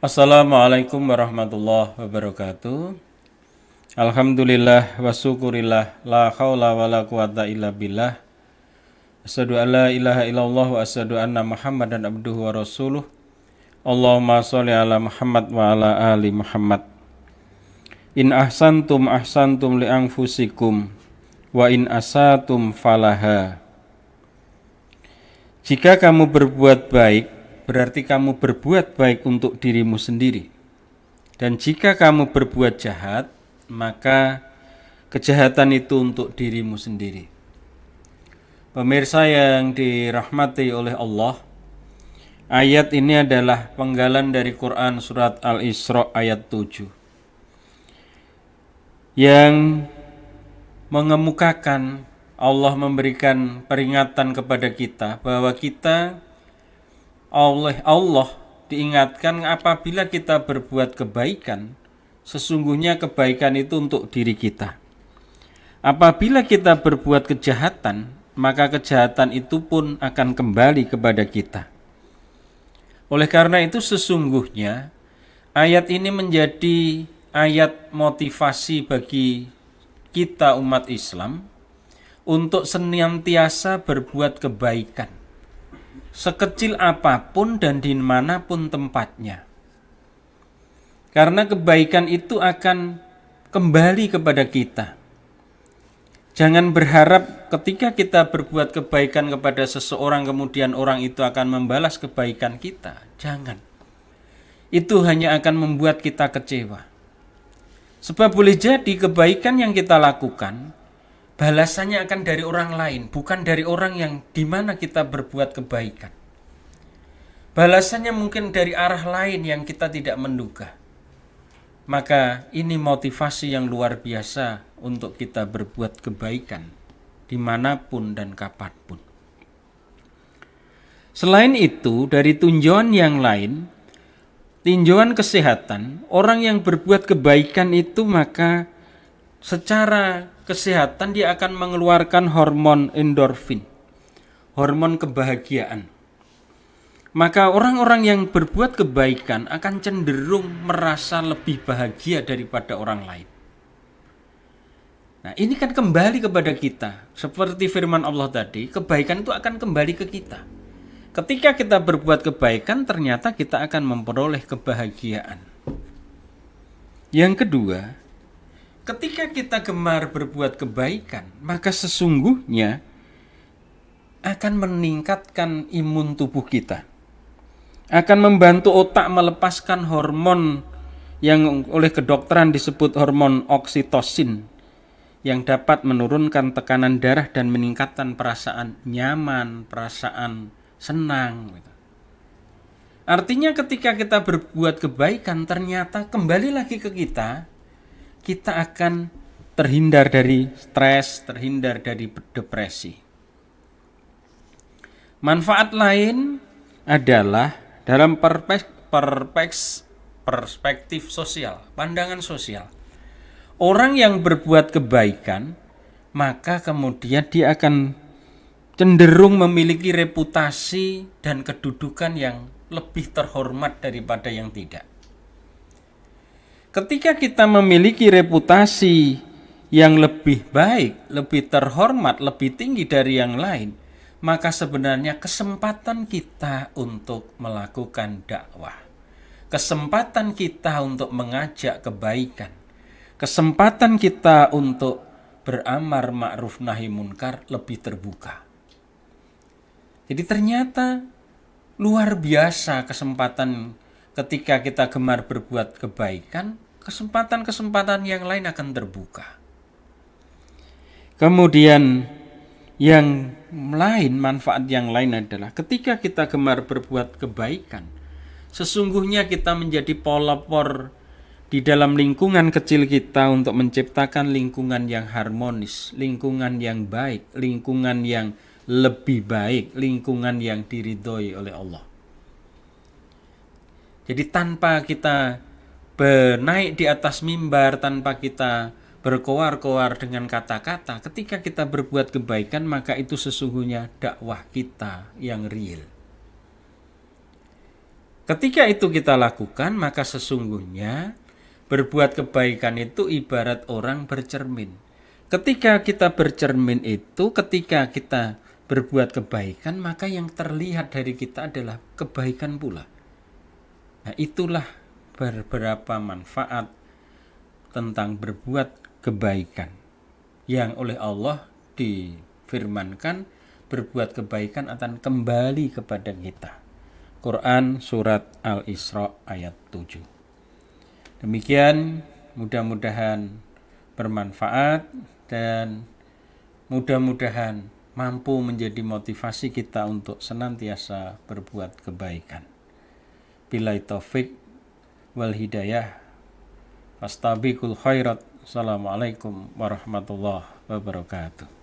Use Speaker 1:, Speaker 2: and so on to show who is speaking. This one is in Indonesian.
Speaker 1: Assalamualaikum warahmatullahi wabarakatuh. Alhamdulillah wa syukurillah la haula wa la quwata illa billah. Asyhadu an la ilaha illallah wa asyhadu anna Muhammadan abduhu wa rasuluh. Allahumma sholli ala Muhammad wa ala ali Muhammad. In ahsantum li anfusikum wa in asatum falaha. Jika kamu berbuat baik, berarti kamu berbuat baik untuk dirimu sendiri. Dan jika kamu berbuat jahat, maka kejahatan itu untuk dirimu sendiri. Pemirsa yang dirahmati oleh Allah, ayat ini adalah penggalan dari Quran surat Al-Isra ayat 7 yang mengemukakan Allah memberikan peringatan kepada kita bahwa kita oleh Allah diingatkan apabila kita berbuat kebaikan, sesungguhnya kebaikan itu untuk diri kita. Apabila kita berbuat kejahatan, maka kejahatan itu pun akan kembali kepada kita. Oleh karena itu sesungguhnya ayat ini menjadi ayat motivasi bagi kita umat Islam untuk senantiasa berbuat kebaikan, sekecil apapun dan dimanapun tempatnya. Karena kebaikan itu akan kembali kepada kita. Jangan berharap ketika kita berbuat kebaikan kepada seseorang kemudian orang itu akan membalas kebaikan kita. Jangan. Itu hanya akan membuat kita kecewa. Sebab boleh jadi kebaikan yang kita lakukan balasannya akan dari orang lain, bukan dari orang yang dimana kita berbuat kebaikan. Balasannya mungkin dari arah lain yang kita tidak menduga. Maka ini motivasi yang luar biasa untuk kita berbuat kebaikan dimanapun dan kapanpun. Selain itu, dari tinjauan yang lain, tinjauan kesehatan, orang yang berbuat kebaikan itu maka secara kesehatan dia akan mengeluarkan hormon endorfin, hormon kebahagiaan. Maka orang-orang yang berbuat kebaikan akan cenderung merasa lebih bahagia daripada orang lain. Nah, ini kan kembali kepada kita. Seperti firman Allah tadi, kebaikan itu akan kembali ke kita. Ketika kita berbuat kebaikan, ternyata kita akan memperoleh kebahagiaan. Yang kedua, ketika kita gemar berbuat kebaikan, maka sesungguhnya akan meningkatkan imun tubuh kita. Akan membantu otak melepaskan hormon yang oleh kedokteran disebut hormon oksitosin yang dapat menurunkan tekanan darah dan meningkatkan perasaan nyaman, perasaan senang. Artinya ketika kita berbuat kebaikan ternyata kembali lagi ke kita akan terhindar dari stres, terhindar dari depresi. Manfaat lain adalah dalam perspektif sosial, pandangan sosial. Orang yang berbuat kebaikan, maka kemudian dia akan cenderung memiliki reputasi dan kedudukan yang lebih terhormat daripada yang tidak. Ketika kita memiliki reputasi yang lebih baik, lebih terhormat, lebih tinggi dari yang lain, maka sebenarnya kesempatan kita untuk melakukan dakwah, kesempatan kita untuk mengajak kebaikan, kesempatan kita untuk beramar ma'ruf nahi munkar lebih terbuka. Jadi ternyata luar biasa kesempatan ketika kita gemar berbuat kebaikan, kesempatan-kesempatan yang lain akan terbuka. Kemudian yang lain, manfaat yang lain adalah ketika kita gemar berbuat kebaikan, sesungguhnya kita menjadi pelopor di dalam lingkungan kecil kita untuk menciptakan lingkungan yang harmonis, lingkungan yang baik, lingkungan yang lebih baik, lingkungan yang diridhoi oleh Allah. Jadi tanpa kita naik di atas mimbar, tanpa kita berkoar-koar dengan kata-kata, ketika kita berbuat kebaikan maka itu sesungguhnya dakwah kita yang real. Ketika itu kita lakukan, maka sesungguhnya berbuat kebaikan itu ibarat orang bercermin. Ketika kita bercermin itu, ketika kita berbuat kebaikan, maka yang terlihat dari kita adalah kebaikan pula. Nah, itulah beberapa manfaat tentang berbuat kebaikan yang oleh Allah difirmankan berbuat kebaikan akan kembali kepada kita. Quran surat Al-Isra ayat 7. Demikian, mudah-mudahan bermanfaat dan mudah-mudahan mampu menjadi motivasi kita untuk senantiasa berbuat kebaikan. Billahi taufik wal hidayah. Fastabiqul khairat. Assalamualaikum warahmatullahi wabarakatuh.